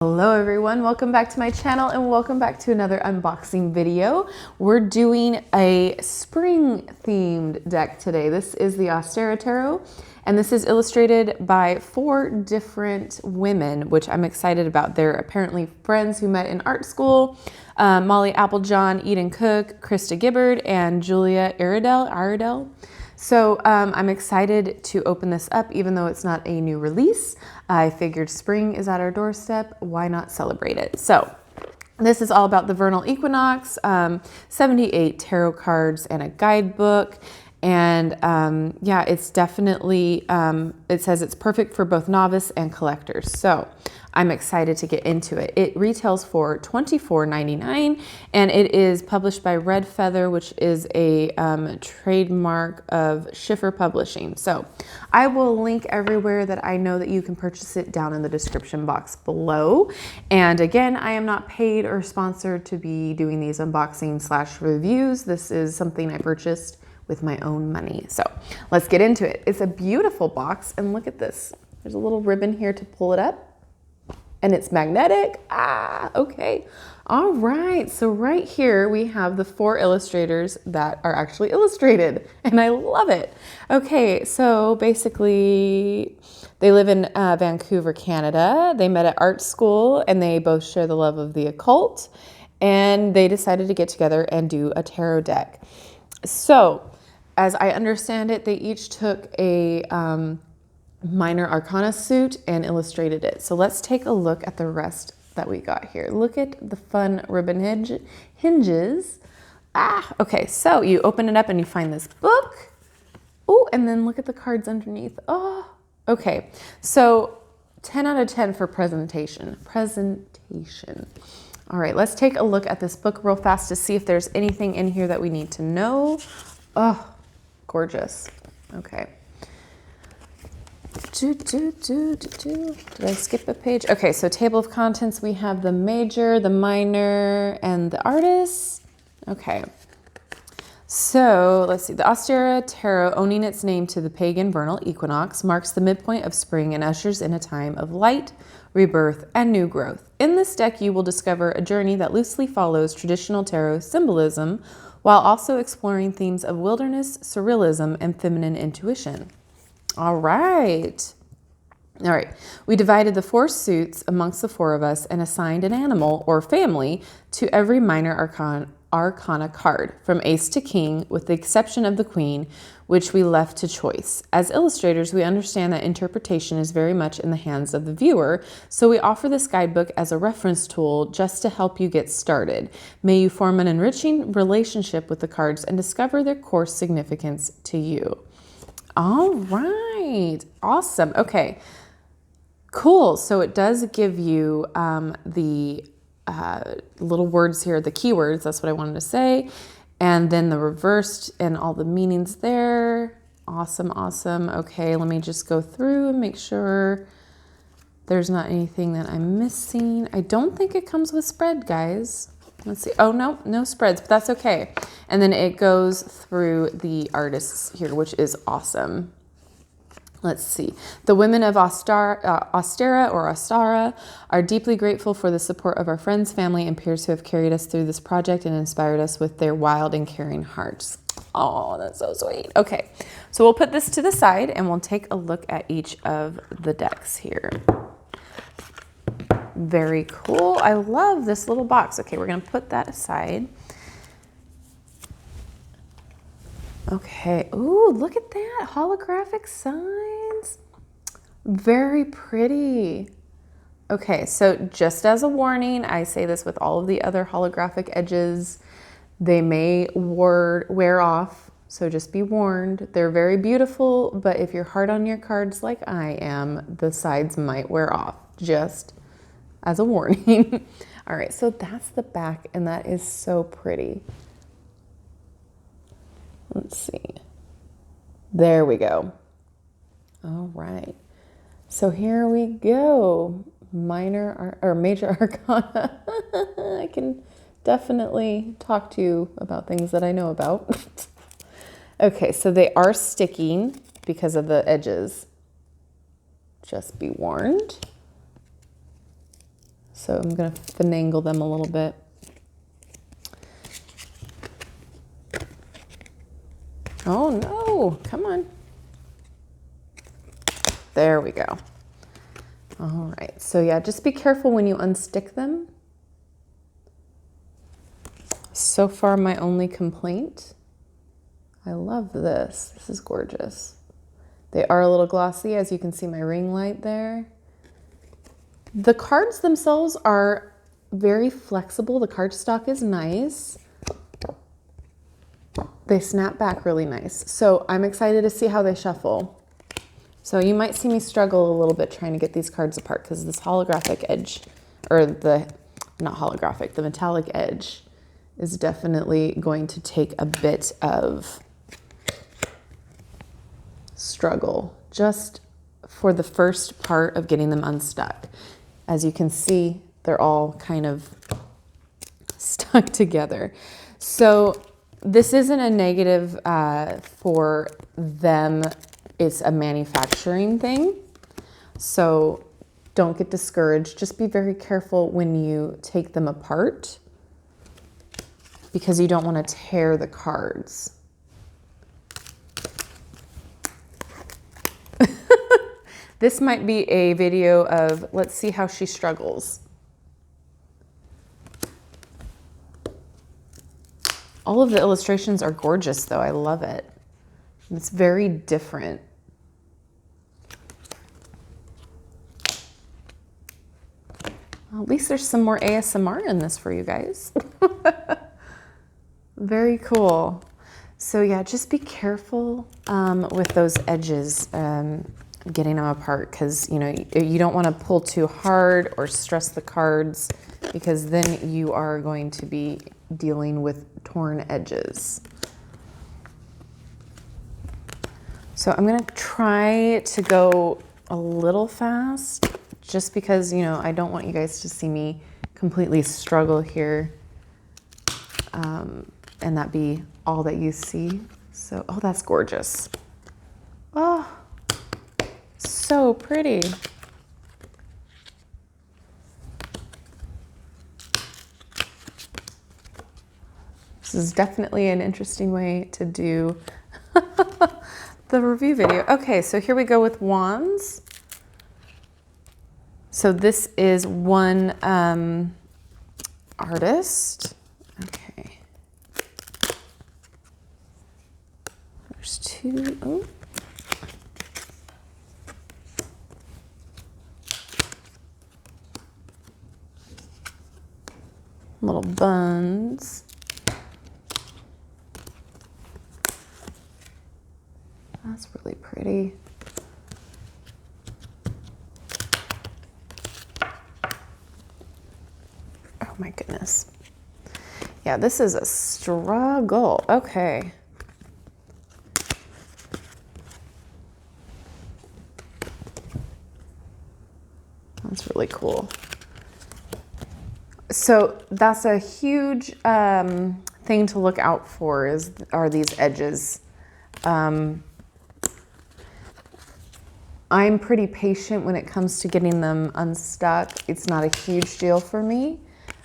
Hello everyone, welcome back to my channel and welcome back to another unboxing video. We're doing a spring themed deck today. This is the Ostara Tarot and this is illustrated by 4 different women, which I'm excited about. They're apparently friends who met in art school. Molly Applejohn, Cooke, Krista Gibbard, and Julia Iredale. So I'm excited to open this up, even though it's not a new release. I figured spring is at our doorstep. Why not celebrate it? So this is all about the vernal equinox, 78 tarot cards and a guidebook. And yeah, it's definitely, it says it's perfect for both novice and collectors. So I'm excited to get into it. It retails for $24.99 and it is published by Red Feather, which is a trademark of Schiffer Publishing. So I will link everywhere that I know that you can purchase it down in the description box below. And again, I am not paid or sponsored to be doing these unboxing / reviews. This is something I purchased with my own money. So let's get into it. It's a beautiful box and look at this. There's a little ribbon here to pull it up and it's magnetic. Okay. All right. So right here we have the 4 illustrators that are actually illustrated and I love it. Okay. So basically they live in Vancouver, Canada. They met at art school and they both share the love of the occult and they decided to get together and do a tarot deck. So as I understand it, they each took a minor arcana suit and illustrated it. So let's take a look at the rest that we got here. Look at the fun ribbon hinges. Okay, so you open it up and you find this book. Oh, and then look at the cards underneath. Oh, okay. So 10 out of 10 for presentation. All right, let's take a look at this book real fast to see if there's anything in here that we need to know. Oh, gorgeous. Okay. Did I skip a page? Okay, so table of contents, we have the major, the minor, and the artist. Okay. So let's see. The Ostara Tarot, owning its name to the pagan vernal equinox, marks the midpoint of spring and ushers in a time of light, rebirth, and new growth. In this deck, you will discover a journey that loosely follows traditional tarot symbolism while also exploring themes of wilderness, surrealism, and feminine intuition. All right. All right. We divided the 4 suits amongst the 4 of us and assigned an animal or family to every minor arcana card, from ace to king, with the exception of the queen, which we left to choice. As illustrators, we understand that interpretation is very much in the hands of the viewer, so we offer this guidebook as a reference tool just to help you get started. May you form an enriching relationship with the cards and discover their core significance to you. All right. Awesome. Okay. Cool. So it does give you the little words here, the keywords, that's what I wanted to say. And then the reversed and all the meanings there. Awesome, awesome. Okay, let me just go through and make sure there's not anything that I'm missing. I don't think it comes with spread, guys. Let's see. Oh, no, no spreads, but that's okay. And then it goes through the artists here, which is awesome. Let's see. The women of Ostara are deeply grateful for the support of our friends, family, and peers who have carried us through this project and inspired us with their wild and caring hearts. Oh, that's so sweet. Okay, so we'll put this to the side and we'll take a look at each of the decks here. Very cool. I love this little box. Okay, we're going to put that aside. Okay. Ooh, look at that. Holographic signs. Very pretty. Okay, so just as a warning, I say this with all of the other holographic edges. They may wear off, so just be warned. They're very beautiful, but if you're hard on your cards like I am, the sides might wear off, just as a warning. All right, so that's the back, and that is so pretty. Let's see. There we go. All right. So here we go. Minor or major arcana. I can definitely talk to you about things that I know about. Okay, so they are sticking because of the edges. Just be warned. So I'm going to finagle them a little bit. Oh no, come on. There we go. All right, so yeah, just be careful when you unstick them. So far, my only complaint. I love this. This is gorgeous. They are a little glossy, as you can see my ring light there. The cards themselves are very flexible. The cardstock is nice. They snap back really nice. So I'm excited to see how they shuffle. So you might see me struggle a little bit trying to get these cards apart because this holographic edge, or not holographic, the metallic edge is definitely going to take a bit of struggle just for the first part of getting them unstuck. As you can see, they're all kind of stuck together. So this isn't a negative for them. It's a manufacturing thing. So don't get discouraged. Just be very careful when you take them apart because you don't want to tear the cards. This might be a video of, let's see how she struggles. All of the illustrations are gorgeous though. I love it. It's very different. Well, at least there's some more ASMR in this for you guys. Very cool. So yeah, just be careful with those edges, getting them apart, because you don't want to pull too hard or stress the cards, because then you are going to be dealing with torn edges. So I'm going to try to go a little fast just because, I don't want you guys to see me completely struggle here and that be all that you see. So, oh, that's gorgeous. Oh, so pretty. This is definitely an interesting way to do the review video. Okay, so here we go with wands. So this is one artist. Okay. There's two. Oh. Little buns. That's really pretty. Oh my goodness. Yeah, this is a struggle. Okay. That's really cool. So that's a huge thing to look out for are these edges. I'm pretty patient when it comes to getting them unstuck. It's not a huge deal for me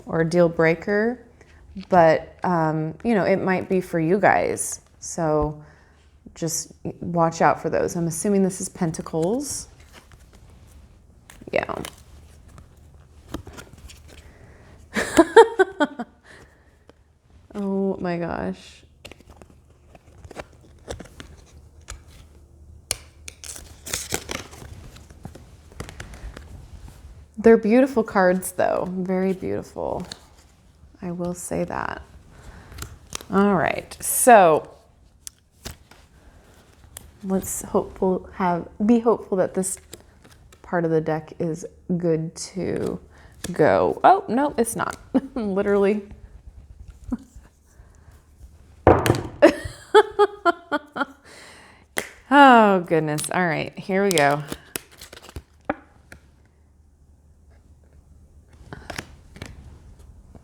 or a deal breaker, but it might be for you guys. So just watch out for those. I'm assuming this is Pentacles. Yeah. Oh my gosh. They're beautiful cards though, very beautiful. I will say that. All right, so let's be hopeful that this part of the deck is good to go. Oh, no, it's not. Literally. Oh, goodness. All right, here we go.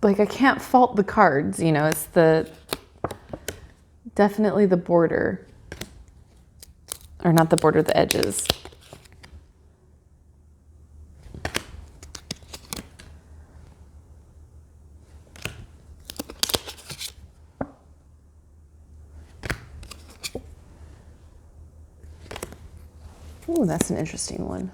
Like, I can't fault the cards, it's definitely the border. Or not the border, the edges. Ooh, that's an interesting one.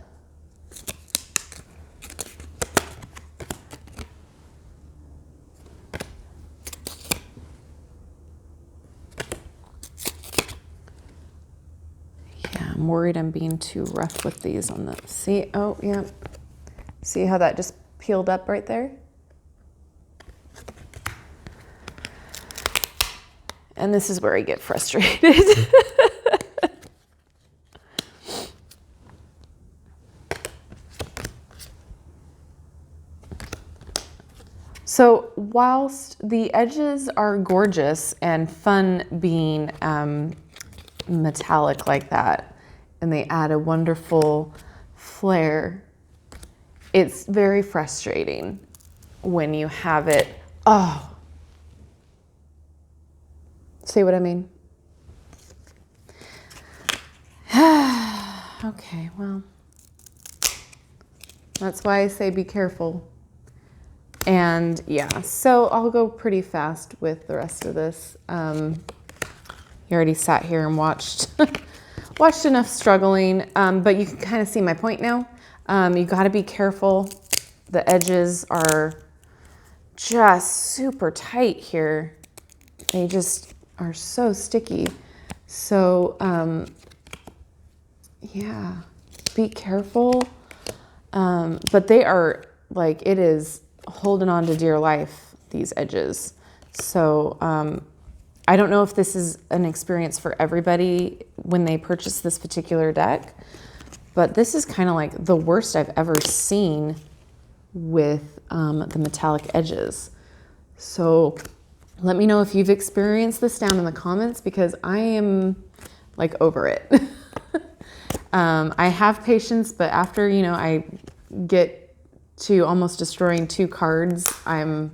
Yeah, I'm worried I'm being too rough with these on the, see, oh yeah. See how that just peeled up right there? And this is where I get frustrated. So whilst the edges are gorgeous and fun being metallic like that, and they add a wonderful flair, it's very frustrating when you have it, oh, see what I mean? Okay, well, that's why I say be careful. And yeah, so I'll go pretty fast with the rest of this. You already sat here and watched watched enough struggling, but you can kind of see my point now. You got to be careful. The edges are just super tight here. They just are so sticky. So yeah, be careful. But they are like, it is holding on to dear life, these edges. So I don't know if this is an experience for everybody when they purchase this particular deck, but this is kind of like the worst I've ever seen with the metallic edges. So let me know if you've experienced this down in the comments, because I am like over it. I have patience, but after, you know, I get to almost destroying 2 cards, I'm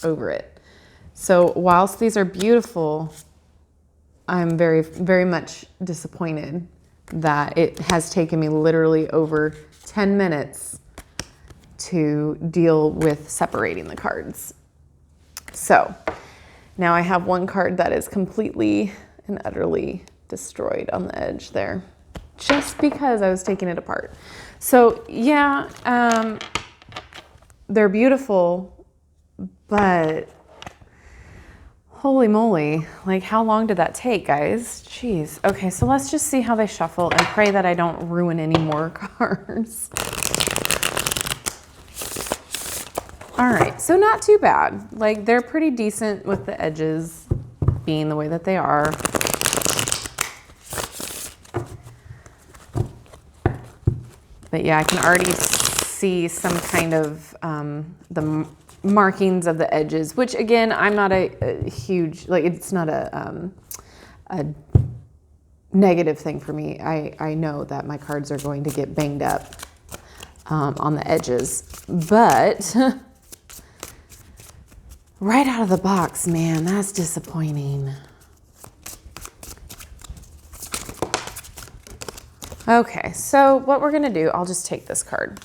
over it. So whilst these are beautiful, I'm very, very much disappointed that it has taken me literally over 10 minutes to deal with separating the cards. So now I have one card that is completely and utterly destroyed on the edge there, just because I was taking it apart. So yeah, they're beautiful, but holy moly, like how long did that take, guys? Jeez. Okay, so let's just see how they shuffle and pray that I don't ruin any more cards. All right, so not too bad. Like they're pretty decent with the edges being the way that they are. But yeah, I can already see some kind of the markings of the edges, which again, I'm not a huge, like it's not a negative thing for me. I know that my cards are going to get banged up on the edges, but right out of the box, man, that's disappointing. Okay, so what we're gonna do, I'll just take this card.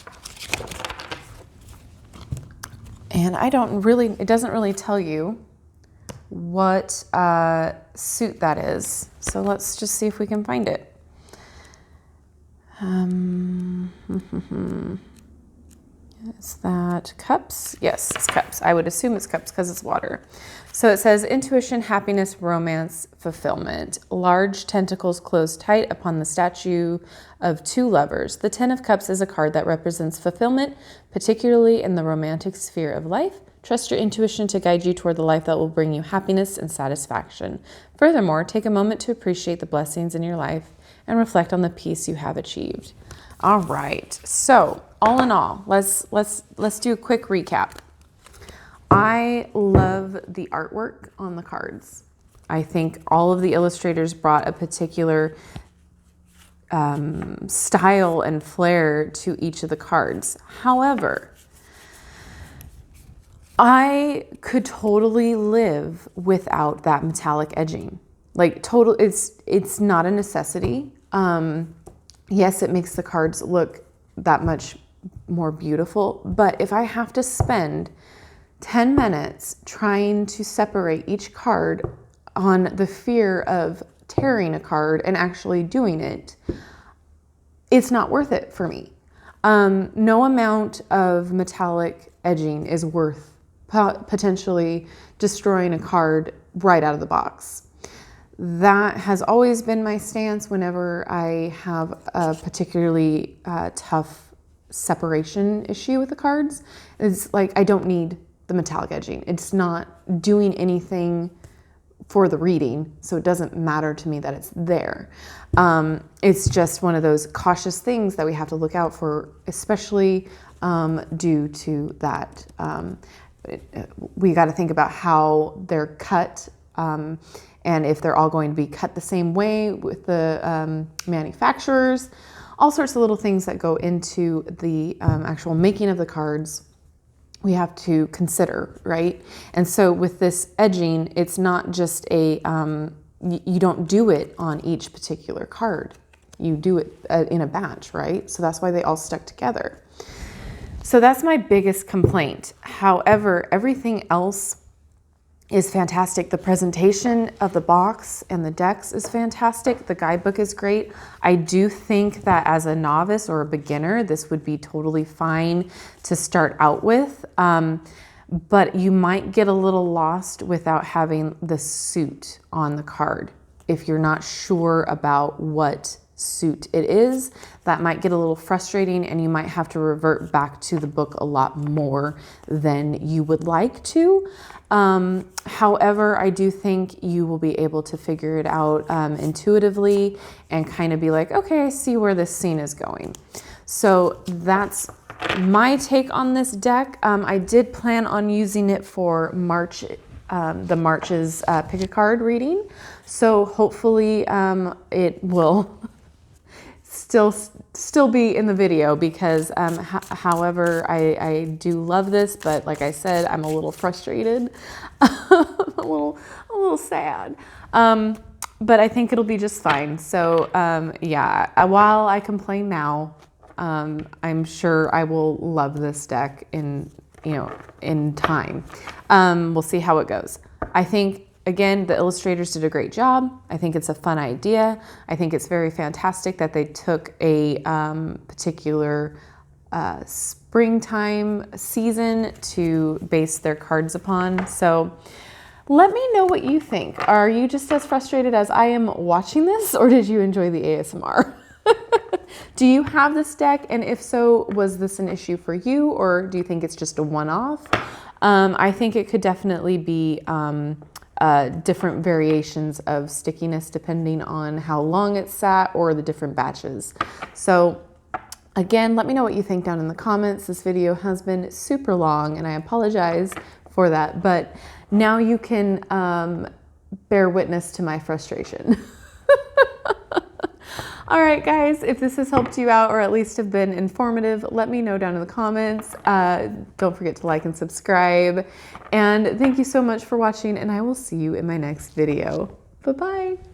And I don't really, it doesn't really tell you what suit that is. So let's just see if we can find it. Is that cups? Yes, it's cups. I would assume it's cups because it's water. So it says intuition, happiness, romance, fulfillment. Large tentacles close tight upon the statue of 2 lovers. The 10 of Cups is a card that represents fulfillment, particularly in the romantic sphere of life. Trust your intuition to guide you toward the life that will bring you happiness and satisfaction. Furthermore, take a moment to appreciate the blessings in your life and reflect on the peace you have achieved. All right, so all in all, let's do a quick recap. I love the artwork on the cards. I think all of the illustrators brought a particular style and flair to each of the cards. However, I could totally live without that metallic edging. Like it's not a necessity. Yes, it makes the cards look that much more beautiful, but if I have to spend 10 minutes trying to separate each card on the fear of tearing a card and actually doing it, it's not worth it for me. No amount of metallic edging is worth potentially destroying a card right out of the box. That has always been my stance whenever I have a particularly tough separation issue with the cards. It's like, I don't need the metallic edging. It's not doing anything for the reading, so it doesn't matter to me that it's there. It's just one of those cautious things that we have to look out for, especially due to that. We got to think about how they're cut, and if they're all going to be cut the same way with the manufacturers. All sorts of little things that go into the actual making of the cards we have to consider, right? And so with this edging, it's not just a, you don't do it on each particular card. You do it in a batch, right? So that's why they all stuck together. So that's my biggest complaint. However, everything else is fantastic. The presentation of the box and the decks is fantastic. The guidebook is great. I do think that as a novice or a beginner, this would be totally fine to start out with. But you might get a little lost without having the suit on the card. If you're not sure about what suit it is, that might get a little frustrating, and you might have to revert back to the book a lot more than you would like to. However, I do think you will be able to figure it out intuitively and kind of be like, okay, I see where this scene is going. So that's my take on this deck. I did plan on using it for March, the March's pick a card reading. So hopefully it will still be in the video, because however, I do love this, but like I said, I'm a little frustrated, a little sad, but I think it'll be just fine. So yeah, while I complain now, I'm sure I will love this deck in time. We'll see how it goes. I think, again, the illustrators did a great job. I think it's a fun idea. I think it's very fantastic that they took a particular springtime season to base their cards upon. So let me know what you think. Are you just as frustrated as I am watching this, or did you enjoy the ASMR? Do you have this deck? And if so, was this an issue for you, or do you think it's just a one-off? I think it could definitely be different variations of stickiness depending on how long it's sat or the different batches. So again, let me know what you think down in the comments. This video has been super long, and I apologize for that, but now you can bear witness to my frustration. All right, guys, if this has helped you out, or at least have been informative, let me know down in the comments. Don't forget to like and subscribe. And thank you so much for watching, and I will see you in my next video. Bye-bye.